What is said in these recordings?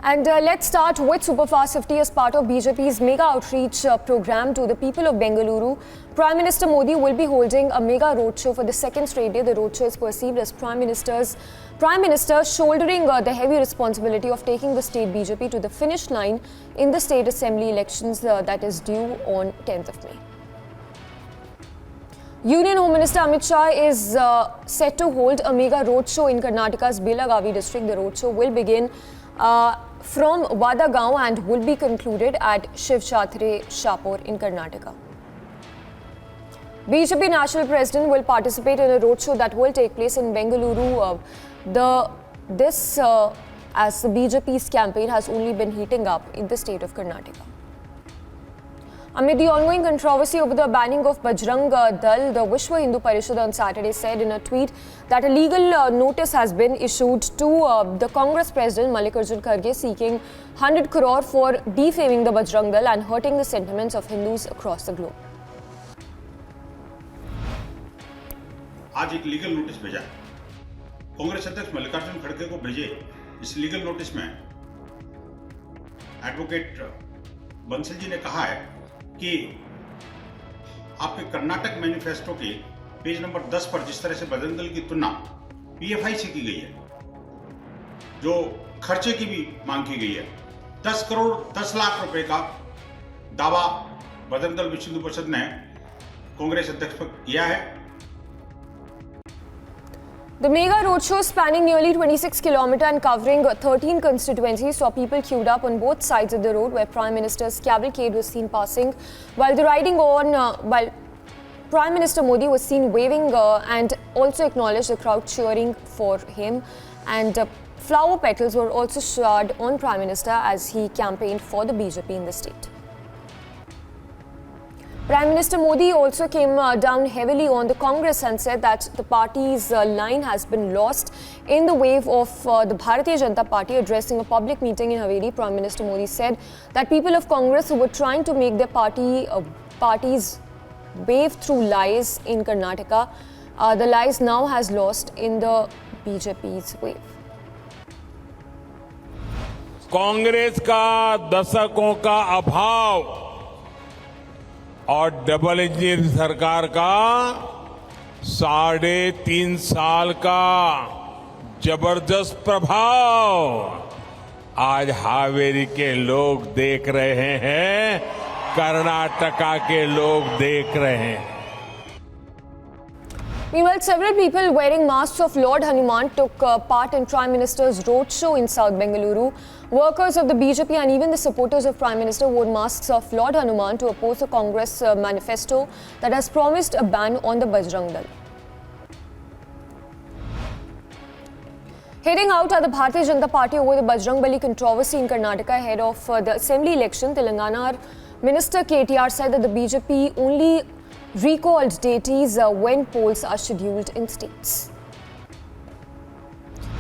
And let's start with Superfast 50 as part of BJP's mega outreach program to the people of Bengaluru. Prime Minister Modi will be holding a mega roadshow for the second straight day. The roadshow is perceived as Prime Minister shouldering the heavy responsibility of taking the state BJP to the finish line in the state assembly elections that is due on 10th of May. Union Home Minister Amit Shah is set to hold a mega roadshow in Karnataka's Belagavi district. The roadshow will begin from Vadagaon and will be concluded at Shivakumar Shapur in Karnataka. BJP National President will participate in a roadshow that will take place in Bengaluru. As the BJP's campaign has only been heating up in the state of Karnataka. Amid the ongoing controversy over the banning of Bajrang Dal, the Vishwa Hindu Parishad on Saturday said in a tweet that a legal notice has been issued to the Congress President Mallikarjun Kharge seeking 100 crore for defaming the Bajrang Dal and hurting the sentiments of Hindus across the globe. आज एक legal notice भेजा कांग्रेस अध्यक्ष मल्लिकार्जुन खड़गे को भेजे। इस legal notice में advocate Bansal ji ने कहा है कि आपके कर्नाटक मैनिफेस्टो के पेज नंबर 10 पर जिस तरह से बजरंग दल की तुलना पीएफआई से की गई है, जो खर्चे की भी मांग की गई है, 10 लाख रुपए का दावा बजरंग दल विश्व हिंदू परिषद ने कांग्रेस अध्यक्ष पर किया है। The mega roadshow spanning nearly 26 km and covering 13 constituencies saw people queued up on both sides of the road where Prime Minister's cavalcade was seen passing, while while Prime Minister Modi was seen waving and also acknowledged the crowd cheering for him, and flower petals were also showered on Prime Minister as he campaigned for the BJP in the state. Prime Minister Modi also came down heavily on the Congress and said that the party's line has been lost in the wave of the Bharatiya Janata Party. Addressing a public meeting in Haveli, Prime Minister Modi said that people of Congress who were trying to make their parties wave through lies in Karnataka, the lies now has lost in the BJP's wave. Congress का दशकों का अभाव और double engine सरकार का 3.5 साल का जबरदस्त प्रभाव आज हावेरी के लोग देख रहे हैं, कर्नाटका के लोग देख रहे हैं। Meanwhile, several people wearing masks of Lord Hanuman took part in Prime Minister's roadshow in South Bengaluru. Workers of the BJP and even the supporters of Prime Minister wore masks of Lord Hanuman to oppose the Congress manifesto that has promised a ban on the Bajrang Dal. Heading out at the Bharatiya Janata Party over the Bajrang Bali controversy in Karnataka ahead of the assembly election, Telangana Minister KTR said that the BJP only recalled deities when polls are scheduled in states.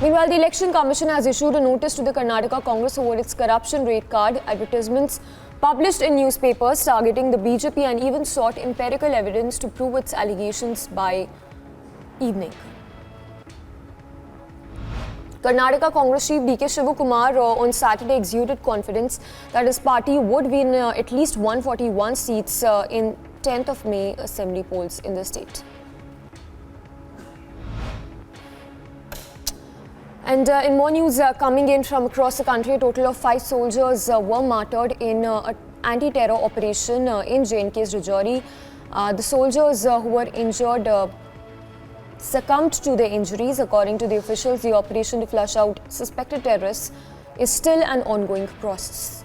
Meanwhile, the Election Commission has issued a notice to the Karnataka Congress over its corruption rate card advertisements published in newspapers targeting the BJP and even sought empirical evidence to prove its allegations by evening. Karnataka Congress chief DK SHIVAKUMAR on Saturday exuded confidence that his party would win at least 141 seats in 10th of May assembly polls in the state. And in more news coming in from across the country, a total of 5 soldiers were martyred in an anti-terror operation in JNK's Rajouri. The soldiers who were injured succumbed to their injuries. According to the officials, the operation to flush out suspected terrorists is still an ongoing process.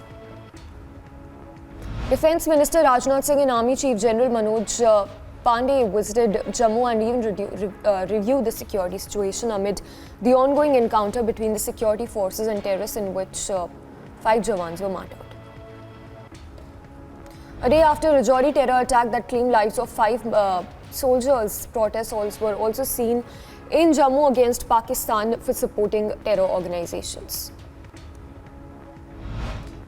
Defence Minister Rajnath Singh and Army Chief General Manoj Pandey visited Jammu and even reviewed the security situation amid the ongoing encounter between the security forces and terrorists in which 5 Jawans were martyred. A day after a Rajouri terror attack that claimed lives of 5 soldiers, protests were also seen in Jammu against Pakistan for supporting terror organizations.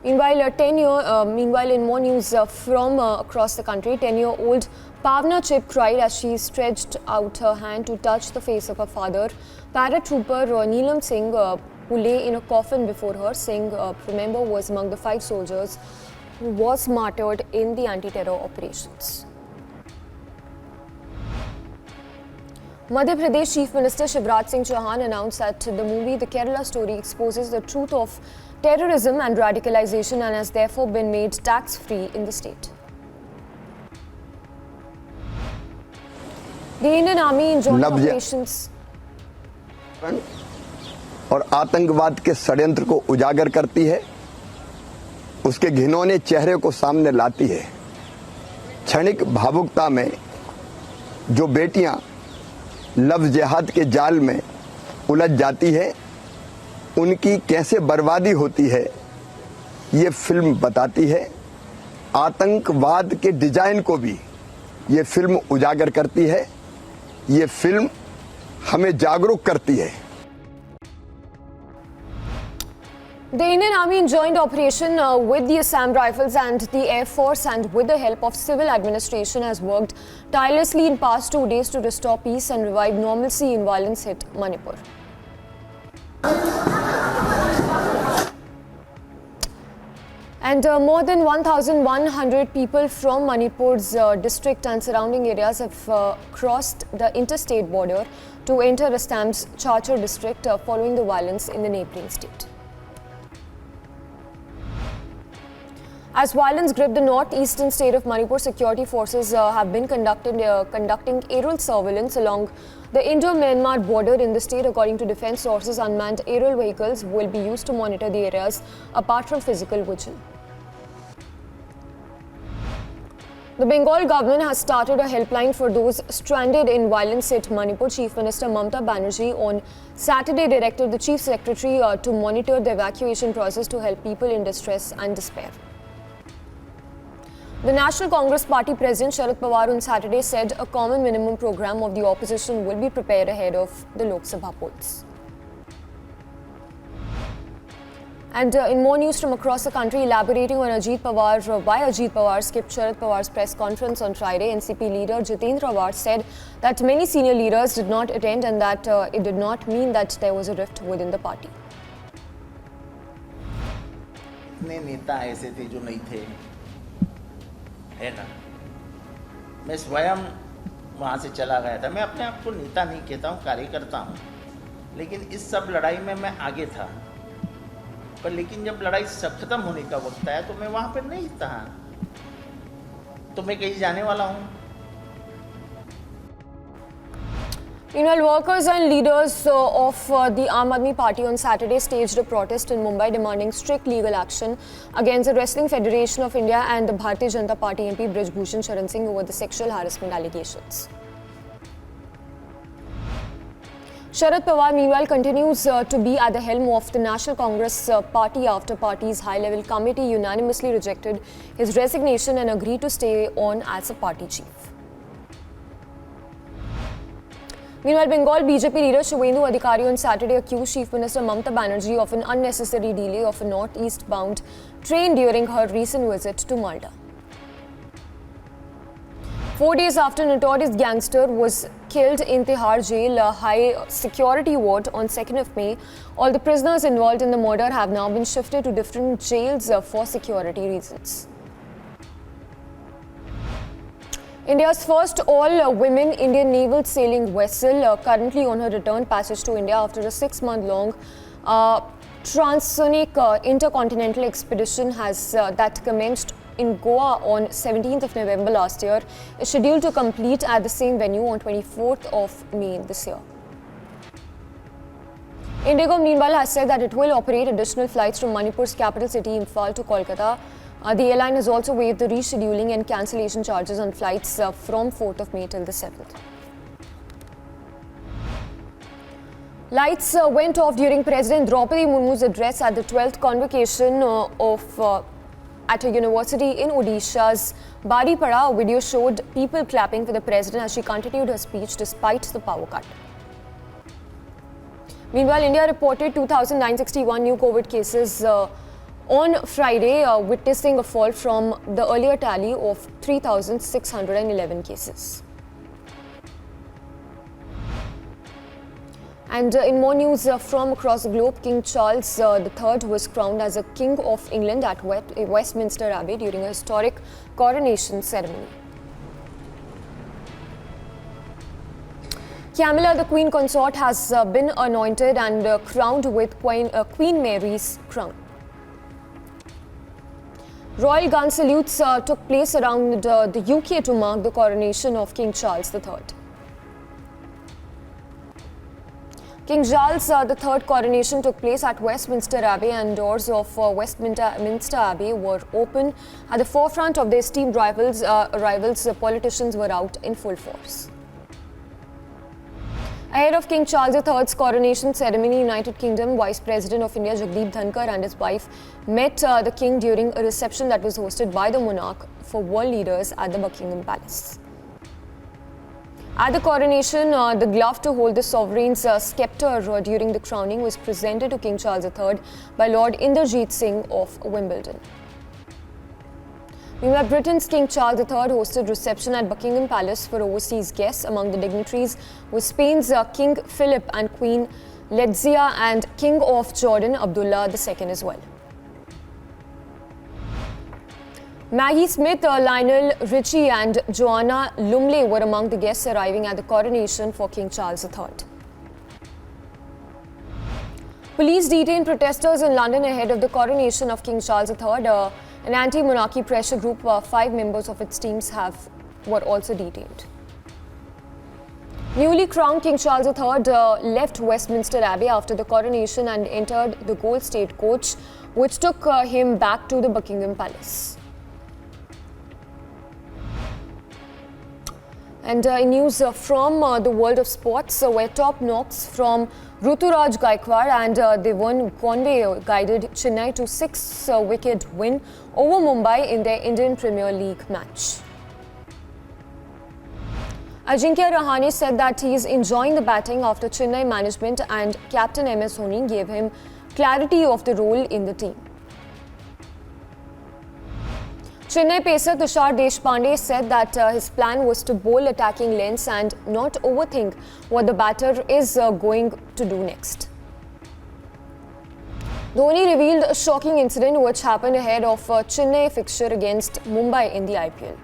Meanwhile, in more news from across the country, 10-year-old Pavna Chip cried as she stretched out her hand to touch the face of her father. Paratrooper Neelam Singh who lay in a coffin before her. Singh, remember, was among the 5 soldiers who was martyred in the anti-terror operations. Madhya Pradesh Chief Minister Shivraj Singh Chauhan announced that the movie The Kerala Story exposes the truth of terrorism and radicalization and has therefore been made tax-free in the state. The Indian Army in joint operations और आतंकवाद के षड्यंत्र को उजागर करती है, उसके घिनौने चेहरे को सामने लाती है। क्षणिक भावुकता में जो बेटियां लव जिहाद के जाल में उलझ जाती है, उनकी कैसे बर्बादी होती है, ये फिल्म बताती है। आतंकवाद के डिजाइन को भी ये फिल्म उजागर करती है। ये फिल्म हमें जागरूक करती है। The Indian Army in joint operation with the Assam Rifles and the Air Force and with the help of civil administration has worked tirelessly in past 2 days to restore peace and revive normalcy in violence-hit Manipur. And more than 1,100 people from Manipur's district and surrounding areas have crossed the interstate border to enter Assam's Charchar district following the violence in the neighbouring state. As violence gripped the northeastern state of Manipur, security forces have been conducting aerial surveillance along the Indo-Myanmar border in the state. According to defence sources, unmanned aerial vehicles will be used to monitor the areas apart from physical vigil. The Bengal government has started a helpline for those stranded in violence-hit Manipur. Chief Minister Mamata Banerjee on Saturday directed the Chief Secretary to monitor the evacuation process to help people in distress and despair. The National Congress Party President Sharad Pawar on Saturday said a common minimum program of the opposition will be prepared ahead of the Lok Sabha polls. And in more news from across the country, elaborating on Ajit Pawar, why Ajit Pawar skipped Sharad Pawar's press conference on Friday, NCP leader Jitendra Rawat said that many senior leaders did not attend and that it did not mean that there was a rift within the party. इतने नेता ऐसे थे जो नहीं थे, है ना। मैं स्वयं वहाँ से चला गया था। मैं अपने आप को नेता नहीं कहता हूँ, कार्यकर्ता हूँ, लेकिन इस सब लड़ाई में मैं आगे था। पर लेकिन जब लड़ाई सब खत्म होने का वक्त आया तो मैं वहाँ पर नहीं था, तो मैं कहीं जाने वाला हूँ। Meanwhile, workers and leaders of the Aam Aadmi Party on Saturday staged a protest in Mumbai demanding strict legal action against the Wrestling Federation of India and the Bharatiya Janata Party MP Brij Bhushan Sharan Singh over the sexual harassment allegations. Sharad Pawar, meanwhile, continues to be at the helm of the National Congress Party after party's high-level committee unanimously rejected his resignation and agreed to stay on as a party chief. Meanwhile, Bengal BJP leader Shubhendu Adhikari on Saturday accused Chief Minister Mamata Banerjee of an unnecessary delay of a northeast-bound train during her recent visit to Malda. 4 days after notorious gangster was killed in Tihar jail, a high-security ward on 2nd of May, all the prisoners involved in the murder have now been shifted to different jails for security reasons. India's first all-women Indian naval sailing vessel, currently on her return passage to India after a 6-month-long transonic intercontinental expedition that commenced in Goa on 17th of November last year, is scheduled to complete at the same venue on 24th of May this year. Indigo, meanwhile, has said that it will operate additional flights from Manipur's capital city, Imphal, to Kolkata. The airline has also waived the rescheduling and cancellation charges on flights from 4th of May till the 7th. Lights went off during President Draupadi Murmu's address at the 12th convocation at a university in Odisha's Baripada. A video showed people clapping for the president as she continued her speech despite the power cut. Meanwhile, India reported 2,961 new COVID cases on Friday, witnessing a fall from the earlier tally of 3,611 cases. And in more news from across the globe, King Charles III was crowned as a King of England at Westminster Abbey during a historic coronation ceremony. Camilla, the Queen Consort, has been anointed and crowned with Queen Mary's crown. Royal gun salutes took place around the UK to mark the coronation of King Charles III. King Charles III coronation took place at Westminster Abbey, and doors of Westminster Abbey were open. At the forefront of the esteemed arrivals, politicians were out in full force. Ahead of King Charles III's coronation ceremony, United Kingdom Vice President of India Jagdeep Dhankar and his wife met the King during a reception that was hosted by the monarch for world leaders at the Buckingham Palace. At the coronation, the glove to hold the sovereign's scepter during the crowning was presented to King Charles III by Lord Inderjeet Singh of Wimbledon. Meanwhile, Britain's King Charles III hosted reception at Buckingham Palace for overseas guests. Among the dignitaries were Spain's King Philip and Queen Letizia and King of Jordan Abdullah II as well. Maggie Smith, Lionel Richie and Joanna Lumley were among the guests arriving at the coronation for King Charles III. Police detained protesters in London ahead of the coronation of King Charles III. An anti-monarchy pressure group, 5 members of its teams were also detained. Newly crowned King Charles III left Westminster Abbey after the coronation and entered the Gold State coach, which took him back to the Buckingham Palace. And in news from the world of sports, where top knocks from Ruturaj Gaikwad and Devon Conway guided Chennai to 6-wicket win over Mumbai in their Indian Premier League match. Ajinkya Rahane said that he is enjoying the batting after Chennai management and captain MS Dhoni gave him clarity of the role in the team. Chennai pacer Tushar Deshpande said that his plan was to bowl attacking lengths and not overthink what the batter is going to do next. Dhoni revealed a shocking incident which happened ahead of a Chennai fixture against Mumbai in the IPL.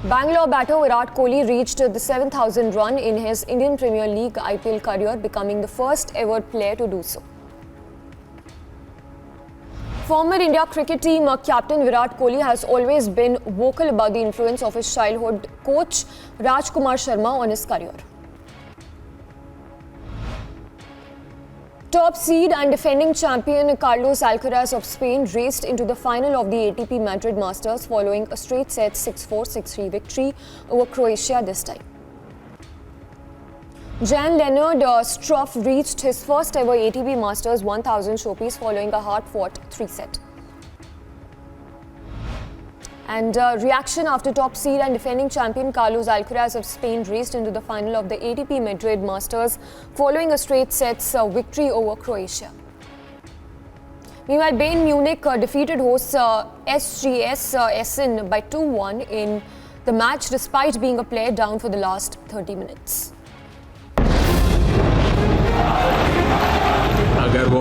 Bangalore batter Virat Kohli reached the 7,000 run in his Indian Premier League IPL career, becoming the first ever player to do so. Former India cricket team captain Virat Kohli has always been vocal about the influence of his childhood coach Rajkumar Sharma on his career. Top seed and defending champion Carlos Alcaraz of Spain raced into the final of the ATP Madrid Masters following a straight set 6-4, 6-3 victory over Croatia this time. Jan-Lennard Struff reached his first ever ATP Masters 1000 showpiece following a hard-fought 3-set. And reaction after top seed and defending champion Carlos Alcaraz of Spain raced into the final of the ATP Madrid Masters following a straight sets victory over Croatia. Meanwhile, Bayern Munich defeated hosts SGS Essen by 2-1 in the match despite being a player down for the last 30 minutes. अगर वो